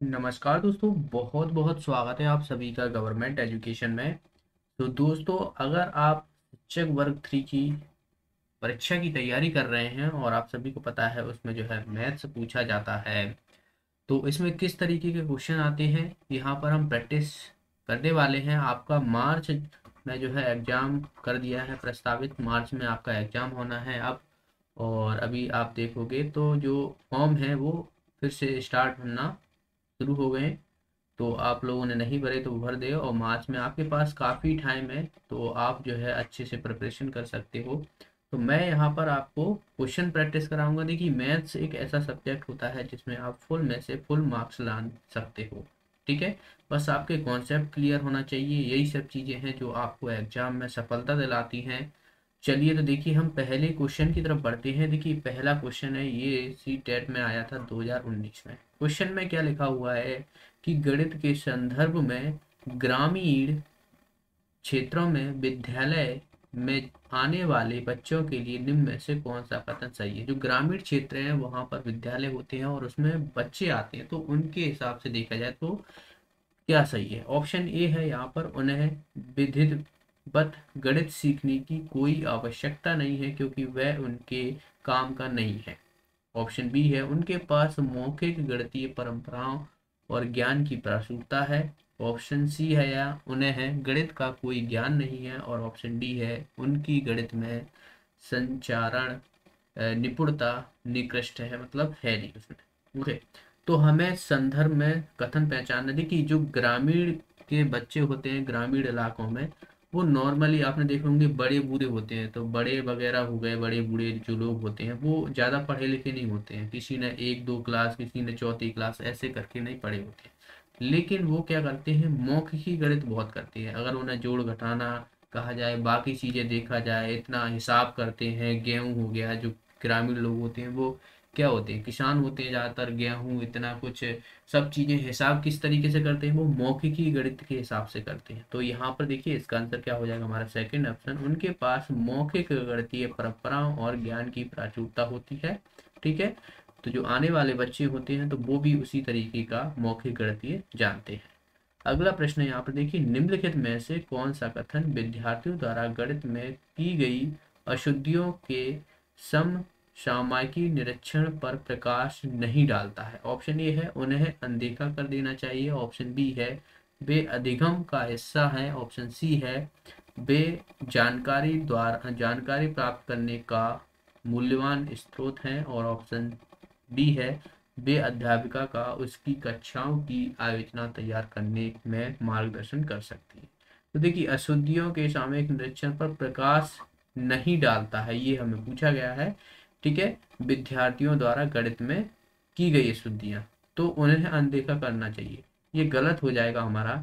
नमस्कार दोस्तों, बहुत बहुत स्वागत है आप सभी का गवर्नमेंट एजुकेशन में। तो दोस्तों, अगर आप शिक्षक वर्ग 3 की परीक्षा की तैयारी कर रहे हैं और आप सभी को पता है उसमें जो है मैथ्स पूछा जाता है, तो इसमें किस तरीके के क्वेश्चन आते हैं यहाँ पर हम प्रैक्टिस करने वाले हैं। आपका मार्च में जो है एग्ज़ाम कर दिया है प्रस्तावित, मार्च में आपका एग्ज़ाम होना है अब। और अभी आप देखोगे तो जो फॉर्म है वो फिर से स्टार्ट होना शुरू हो गए। तो आप लोगों ने नहीं भरे तो भर दे, और मार्च में आपके पास काफ़ी टाइम है, तो आप जो है अच्छे से प्रिपरेशन कर सकते हो। तो मैं यहाँ पर आपको क्वेश्चन प्रैक्टिस कराऊंगा। देखिए, मैथ्स एक ऐसा सब्जेक्ट होता है जिसमें आप फुल में से फुल मार्क्स ला सकते हो। ठीक है, बस आपके कॉन्सेप्ट क्लियर होना चाहिए। यही सब चीज़ें हैं जो आपको एग्जाम में सफलता दिलाती हैं। चलिए, तो देखिए हम पहले क्वेश्चन की तरफ बढ़ते हैं। देखिए, पहला क्वेश्चन है, ये सी टेट में आया था 2019 में। क्वेश्चन में क्या लिखा हुआ है कि गणित के संदर्भ में ग्रामीण क्षेत्रों में विद्यालय में आने वाले बच्चों के लिए निम्न में से कौन सा कथन सही है। जो ग्रामीण क्षेत्र हैं वहां पर विद्यालय होते हैं और उसमें बच्चे आते हैं, तो उनके हिसाब से देखा जाए तो क्या सही है। ऑप्शन ए है यहाँ पर, उन्हें विधिवत गणित सीखने की कोई आवश्यकता नहीं है क्योंकि वह उनके काम का नहीं है। ऑप्शन बी है, उनके पास मौखिक गणितीय परंपराओं और ज्ञान की प्रचुरता है। ऑप्शन सी है, या उन्हें है गणित का कोई ज्ञान नहीं है। और ऑप्शन डी है, उनकी गणित में संचारण निपुणता निकृष्ट है, मतलब है नहीं उसमें। ओके, तो हमें संदर्भ में कथन पहचानना। देखिए, जो ग्रामीण के बच्चे होते हैं ग्रामीण इलाकों में, वो नॉर्मली आपने देखे होंगे बड़े बूढ़े होते हैं। तो बड़े वगैरह हो गए, बड़े बूढ़े जो लोग होते हैं वो ज़्यादा पढ़े लिखे नहीं होते हैं। किसी ने एक दो क्लास, किसी ने चौथी क्लास, ऐसे करके नहीं पढ़े होते हैं। लेकिन वो क्या करते हैं, मौखिक ही गणित बहुत करते हैं। अगर उन्हें जोड़ घटाना कहा जाए, बाकी चीज़ें देखा जाए, इतना हिसाब करते हैं। गेहूँ हो गया, जो ग्रामीण लोग होते हैं वो क्या होते हैं, किसान होते हैं ज़्यादातर। गेहूँ इतना कुछ सब चीज़ें हिसाब किस तरीके से करते हैं, वो मौखिक ही गणित के हिसाब से करते हैं। तो यहाँ पर देखिए इसका आंसर क्या हो जाएगा हमारा सेकंड ऑप्शन, उनके पास मौखिक गणितीय परंपराओं और ज्ञान की प्राचुरता होती है। ठीक है, तो जो आने वाले बच्चे होते हैं तो वो भी उसी तरीके का मौखिक गणितीय जानते हैं। अगला प्रश्न यहाँ पर देखिए, निम्नलिखित में से कौन सा कथन विद्यार्थियों द्वारा गणित में की गई अशुद्धियों के सम सामयिकी निरीक्षण पर प्रकाश नहीं डालता है। ऑप्शन ए है, उन्हें अनदेखा कर देना चाहिए। ऑप्शन बी है, वे अधिगम का हिस्सा है। ऑप्शन सी है, वे जानकारी प्राप्त करने का मूल्यवान स्रोत हैं। और ऑप्शन डी है, वे अध्यापिका का उसकी कक्षाओं की आयोजना तैयार करने में मार्गदर्शन कर सकती है। तो देखिए, अशुद्धियों के सामयिक निरीक्षण पर प्रकाश नहीं डालता है, ये हमें पूछा गया है। ठीक है, विद्यार्थियों द्वारा गणित में की गई अशुद्धियां, तो उन्हें अनदेखा करना चाहिए। ये गलत हो जाएगा हमारा,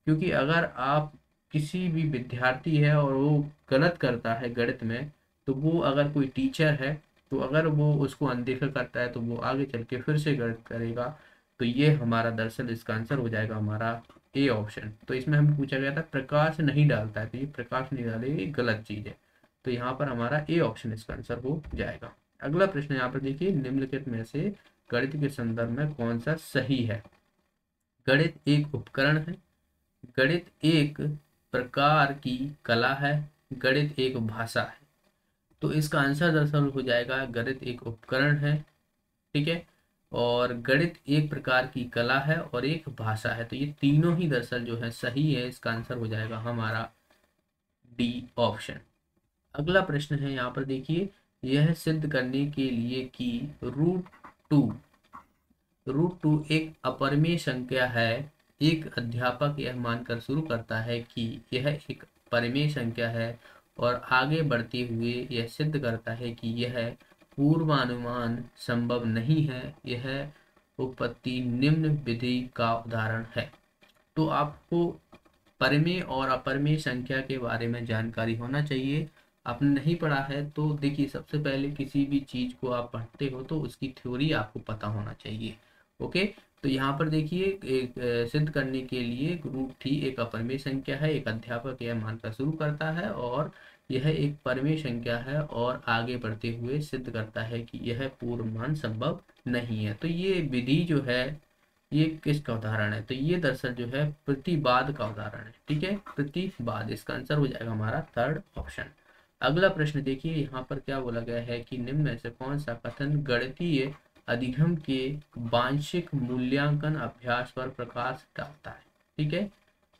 क्योंकि अगर आप किसी भी विद्यार्थी है और वो गलत करता है गणित में, तो वो अगर कोई टीचर है, तो अगर वो उसको अनदेखा करता है तो वो आगे चल के फिर से गलत करेगा। तो ये हमारा दरअसल इसका आंसर हो जाएगा हमारा ए ऑप्शन। तो इसमें हमें पूछा गया था प्रकाश नहीं डालता है, तो ये प्रकाश नहीं डालेगी, ये गलत चीज है। तो यहाँ पर हमारा ए ऑप्शन इसका आंसर हो जाएगा। अगला प्रश्न यहाँ पर देखिए, निम्नलिखित में से गणित के संदर्भ में कौन सा सही है। गणित एक उपकरण है, गणित एक प्रकार की कला है, गणित एक भाषा है। तो इसका आंसर दरअसल हो जाएगा गणित एक उपकरण है। ठीक है, और गणित एक प्रकार की कला है और एक भाषा है। तो ये तीनों ही दरअसल जो है सही है। इसका आंसर हो जाएगा हमारा डी ऑप्शन। अगला प्रश्न है यहाँ पर देखिए, यह सिद्ध करने के लिए कि टू रूट टू एक अपरिमेय संख्या है, एक अध्यापक यह मानकर शुरू करता है कि यह एक परिमेय संख्या है और आगे बढ़ते हुए यह सिद्ध करता है कि यह पूर्वानुमान संभव नहीं है। यह उत्पत्ति निम्न विधि का उदाहरण है। तो आपको परिमेय और अपरिमेय संख्या के बारे में जानकारी होना चाहिए। आपने नहीं पढ़ा है तो देखिए, सबसे पहले किसी भी चीज को आप पढ़ते हो तो उसकी थ्योरी आपको पता होना चाहिए। ओके, तो यहाँ पर देखिए, एक सिद्ध करने के लिए रूट थी एक अपरिमेय संख्या है, एक अध्यापक यह मानकर शुरू करता है, और यह एक परिमेय संख्या है और आगे बढ़ते हुए सिद्ध करता है कि यह पूर्ण मान संभव नहीं है। तो ये विधि जो है ये किसका उदाहरण है? तो ये दरअसल जो है प्रतिवाद का उदाहरण है। ठीक है, प्रतिवाद, इसका आंसर हो जाएगा हमारा थर्ड ऑप्शन। अगला प्रश्न देखिए, यहाँ पर क्या बोला गया है कि निम्न में से कौन सा कथन गणितीय अधिगम के वांशिक मूल्यांकन अभ्यास पर प्रकाश डालता है? ठीक है,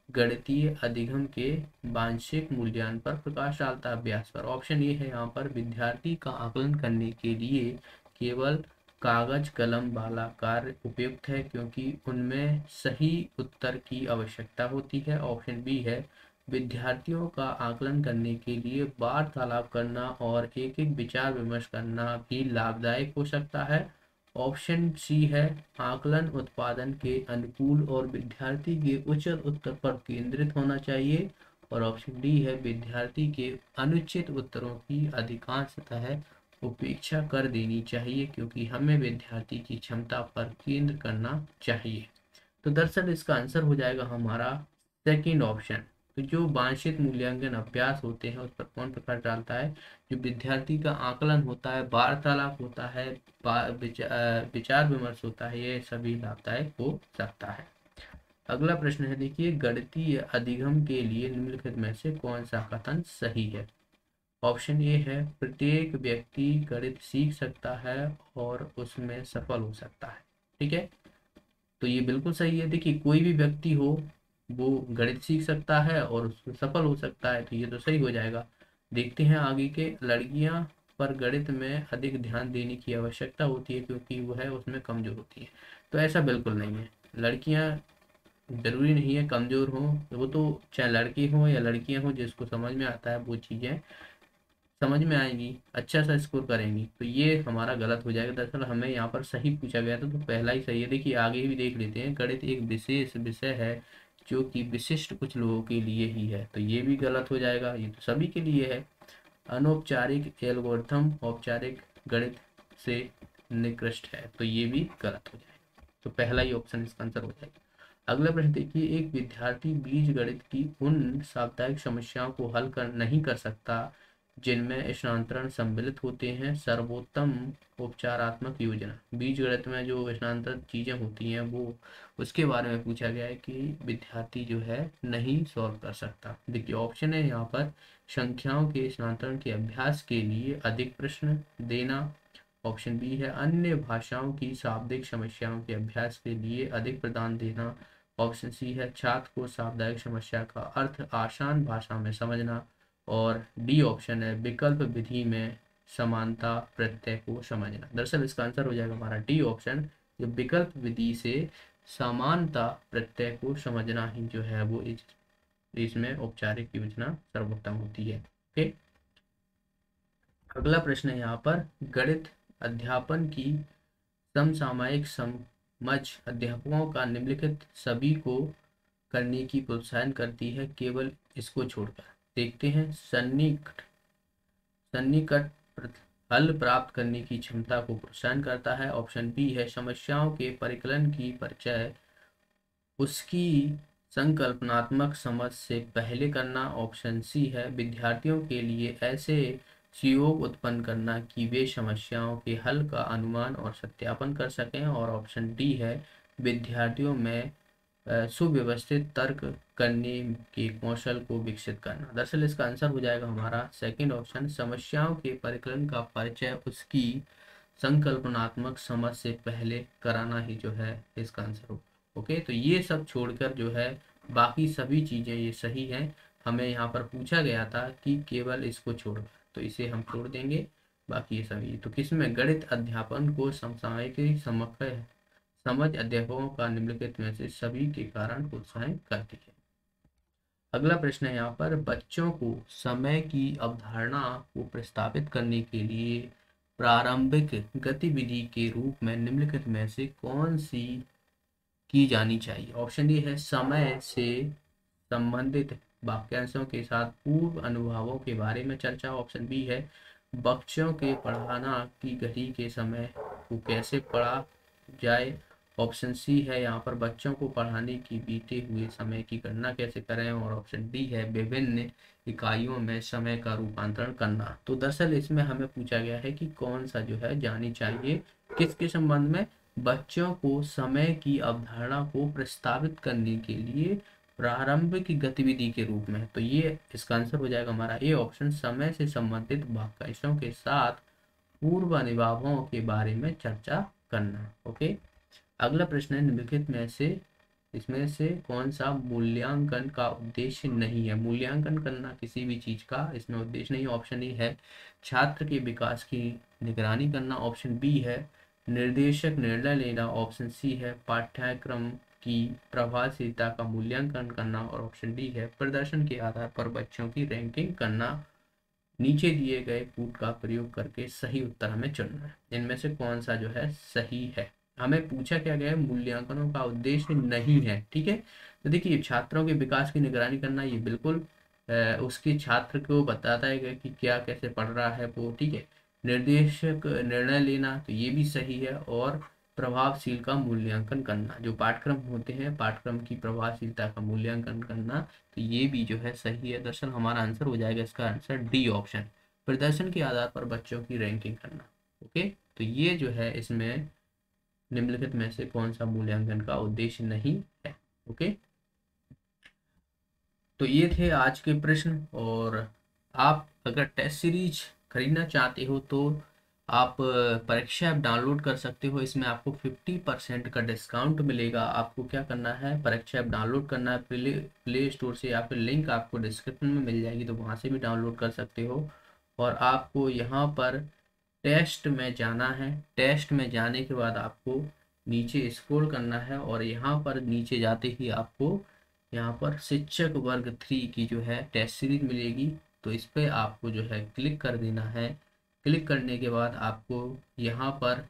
गणितीय अधिगम के वांशिक मूल्यांकन पर प्रकाश डालता है, अभ्यास पर। ऑप्शन ये है यहाँ पर, विद्यार्थी का आकलन करने के लिए केवल कागज कलम वाला कार्य उपयुक्त है क्योंकि उनमें सही उत्तर की आवश्यकता होती है। ऑप्शन बी है, विद्यार्थियों का आकलन करने के लिए वार्तालाप करना और एक एक विचार विमर्श करना भी लाभदायक हो सकता है। ऑप्शन सी है, आकलन उत्पादन के अनुकूल और विद्यार्थी के उचित उत्तर पर केंद्रित होना चाहिए। और ऑप्शन डी है, विद्यार्थी के अनुचित उत्तरों की अधिकांशतः उपेक्षा कर देनी चाहिए क्योंकि हमें विद्यार्थी की क्षमता पर केंद्र करना चाहिए। तो दरअसल इसका आंसर हो जाएगा हमारा सेकंड ऑप्शन। तो जो वांछित मूल्यांकन अभ्यास होते हैं उस पर कौन प्रकाश डालता है? जो विद्यार्थी का आकलन होता है, वार्तालाप होता है, विचार विमर्श होता है, ये सभी लाभदायक हो सकता है। अगला प्रश्न है देखिए, गणितीय अधिगम के लिए निम्नलिखित में से कौन सा कथन सही है? ऑप्शन ए है, प्रत्येक व्यक्ति गणित सीख सकता है और उसमें सफल हो सकता है। ठीक है, तो ये बिल्कुल सही है। देखिए, कोई भी व्यक्ति हो वो गणित सीख सकता है और उसमें सफल हो सकता है, तो ये तो सही हो जाएगा। देखते हैं आगे के, लड़कियां पर गणित में अधिक ध्यान देने की आवश्यकता होती है क्योंकि वह उसमें कमजोर होती है। तो ऐसा बिल्कुल नहीं है, लड़कियां जरूरी नहीं है कमजोर हो, वो तो चाहे लड़के हों या लड़कियां हों, जिसको समझ में आता है वो चीजें समझ में आएंगी, अच्छा सा स्कोर करेंगी। तो ये हमारा गलत हो जाएगा। दरअसल हमें यहाँ पर सही पूछा गया था, तो पहला ही सही है। देखिए आगे भी देख लेते हैं, गणित एक विशेष विषय है जो कि विशिष्ट कुछ लोगों के लिए ही है, तो ये भी गलत हो जाएगा, ये तो सभी के लिए है। अनौपचारिक एल्गोरिथम औपचारिक गणित से निकृष्ट है, तो ये भी गलत हो जाएगा। तो पहला ही ऑप्शन इसका आंसर हो जाएगा। अगला प्रश्न देखिए, एक विद्यार्थी बीज गणित की उन साप्ताहिक समस्याओं को हल कर नहीं कर सकता जिनमें स्थानांतरण सम्मिलित होते हैं। सर्वोत्तम उपचारात्मक योजना, बीज गणित में जो स्थानांतरित चीजें होती हैं वो उसके बारे में पूछा गया है कि विद्यार्थी जो है नहीं सॉल्व कर सकता। देखिए ऑप्शन है यहाँ पर, संख्याओं के स्थानांतरण के अभ्यास के लिए अधिक प्रश्न देना। ऑप्शन बी है, अन्य भाषाओं की शाब्दिक समस्याओं के अभ्यास के लिए अधिक प्रदान देना। ऑप्शन सी है, छात्र को साप्ताहिक समस्या का अर्थ आसान भाषा में समझना। और डी ऑप्शन है, विकल्प विधि में समानता प्रत्यय को समझना। दरअसल इसका आंसर हो जाएगा हमारा डी ऑप्शन, जो विकल्प विधि से समानता प्रत्यय को समझना ही जो है वो इसमें औपचारिक योजना सर्वोत्तम होती है। ओके, अगला प्रश्न है यहाँ पर, गणित अध्यापन की समसामयिक समझ अध्यापकों का निम्नलिखित सभी को करने की प्रोत्साहन करती है केवल इसको छोड़कर। देखते हैं, सन्निकट हल प्राप्त करने की क्षमता को प्रोत्साहन करता है। ऑप्शन बी है, समस्याओं के परिकलन की परिचय उसकी संकल्पनात्मक समझ से पहले करना। ऑप्शन सी है, विद्यार्थियों के लिए ऐसे सुयोग उत्पन्न करना कि वे समस्याओं के हल का अनुमान और सत्यापन कर सकें। और ऑप्शन डी है, विद्यार्थियों में सुव्यवस्थित तर्क करने के कौशल को विकसित करना। दरअसल इसका आंसर हो जाएगा हमारा सेकंड ऑप्शन, समस्याओं के परिकलन का परिचय उसकी संकल्पनात्मक समझ से पहले कराना ही जो है इसका आंसर होगा। ओके, तो ये सब छोड़कर जो है बाकी सभी चीजें ये सही हैं। हमें यहाँ पर पूछा गया था कि केवल इसको छोड़कर, तो इसे हम छोड़ देंगे, बाकी ये सभी। तो किसमें, गणित अध्यापन को समसामयिक समझ अध्यापकों का निम्नलिखित में से सभी के कारण प्रोत्साहित करती है। अगला प्रश्न है यहाँ पर, बच्चों को समय की अवधारणा को प्रस्तावित करने के लिए प्रारंभिक गतिविधि के रूप में निम्नलिखित में से कौन सी की जानी चाहिए? ऑप्शन ए है, समय से संबंधित वाक्यांशों के साथ पूर्व अनुभवों के बारे में चर्चा। ऑप्शन बी है, बच्चों के पढ़ाना की घड़ी के समय को कैसे पढ़ा जाए। ऑप्शन सी है यहाँ पर, बच्चों को पढ़ाने की बीते हुए समय की गणना कैसे करें। और ऑप्शन डी है, विभिन्न इकाइयों में समय का रूपांतरण करना। तो दरअसल इसमें हमें पूछा गया है कि कौन सा जो है जानी चाहिए, किसके संबंध में, बच्चों को समय की अवधारणा को प्रस्तावित करने के लिए प्रारंभिक गतिविधि के रूप में। तो ये इसका आंसर हो जाएगा हमारा ए ऑप्शन, समय से संबंधित वाक्यांशों के साथ पूर्व अनुभवों के बारे में चर्चा करना। ओके, अगला प्रश्न है, निम्नलिखित में से इसमें से कौन सा मूल्यांकन का उद्देश्य नहीं है। मूल्यांकन करना किसी भी चीज का इसमें उद्देश्य नहीं। ऑप्शन ए है छात्र के विकास की निगरानी करना, ऑप्शन बी है निर्देशक निर्णय लेना, ऑप्शन सी है पाठ्यक्रम की प्रभावशीलता का मूल्यांकन करना, और ऑप्शन डी है प्रदर्शन के आधार पर बच्चों की रैंकिंग करना। नीचे दिए गए कूट का प्रयोग करके सही उत्तर हमें चुनना है। इनमें से कौन सा जो है सही है। हमें पूछा क्या गया है, मूल्यांकनों का उद्देश्य नहीं है। ठीक है, तो देखिए छात्रों के विकास की निगरानी करना, ये बिल्कुल उसके छात्र को बताता है कि क्या कैसे पढ़ रहा है वो। ठीक है, निर्देशक निर्णय लेना, तो ये भी सही है। और प्रभावशील का मूल्यांकन करना, जो पाठ्यक्रम होते हैं पाठ्यक्रम की प्रभावशीलता का मूल्यांकन करना, तो ये भी जो है सही है। दरअसल हमारा आंसर हो जाएगा इसका आंसर डी ऑप्शन, प्रदर्शन के आधार पर बच्चों की रैंकिंग करना। ओके, तो ये जो है इसमें निम्नलिखित में से कौन सा मूल्यांकन का उद्देश्य नहीं है। ओके, तो ये थे आज के प्रश्न। और आप अगर टेस्ट सीरीज खरीदना चाहते हो तो आप परीक्षा ऐप डाउनलोड कर सकते हो। इसमें आपको 50% का डिस्काउंट मिलेगा। आपको क्या करना है, परीक्षा ऐप डाउनलोड करना है प्ले स्टोर से, या फिर लिंक आपको डिस्क्रिप्शन में मिल जाएगी, तो वहाँ से भी डाउनलोड कर सकते हो। और आपको यहाँ पर टेस्ट में जाना है। टेस्ट में जाने के बाद आपको नीचे स्क्रॉल करना है, और यहाँ पर नीचे जाते ही आपको यहाँ पर शिक्षक वर्ग 3 की जो है टेस्ट सीरीज मिलेगी। तो इस पे आपको जो है क्लिक कर देना है। क्लिक करने के बाद आपको यहाँ पर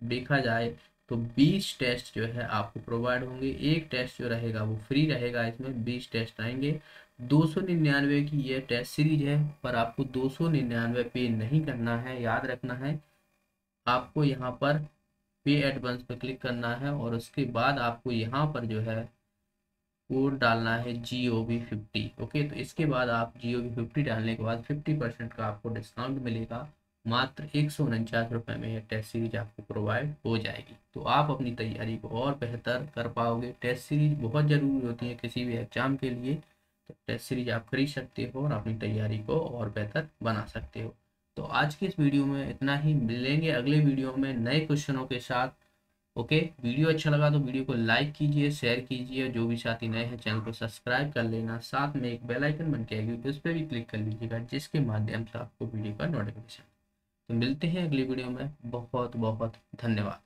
देखा जाए तो 20 टेस्ट जो है आपको प्रोवाइड होंगे। एक टेस्ट जो रहेगा वो फ्री रहेगा। इसमें 20 टेस्ट आएंगे। 299 की ये टेस्ट सीरीज है, पर आपको 299 पे नहीं करना है। याद रखना है, आपको यहाँ पर पे एडवांस पे क्लिक करना है, और उसके बाद आपको यहाँ पर जो है कोड डालना है GOV50। ओके, तो इसके बाद आप GOV50 डालने के बाद 50% का आपको डिस्काउंट मिलेगा। मात्र 149 रुपये में यह टेस्ट सीरीज आपको प्रोवाइड हो जाएगी। तो आप अपनी तैयारी को और बेहतर कर पाओगे। टेस्ट सीरीज बहुत ज़रूरी होती है किसी भी एग्जाम के लिए। तो टेस्ट सीरीज आप खरीद सकते हो और अपनी तैयारी को और बेहतर बना सकते हो। तो आज की इस वीडियो में इतना ही। मिलेंगे अगले वीडियो में नए क्वेश्चनों के साथ। ओके, वीडियो अच्छा लगा तो वीडियो को लाइक कीजिए, शेयर कीजिए। जो भी साथी नए हैं चैनल को सब्सक्राइब कर लेना। साथ में एक बेल आइकन बन के आएगी, उस पर भी क्लिक कर लीजिएगा, जिसके माध्यम से आपको वीडियो का नोटिफिकेशन। तो मिलते हैं अगली वीडियो में। बहुत बहुत धन्यवाद।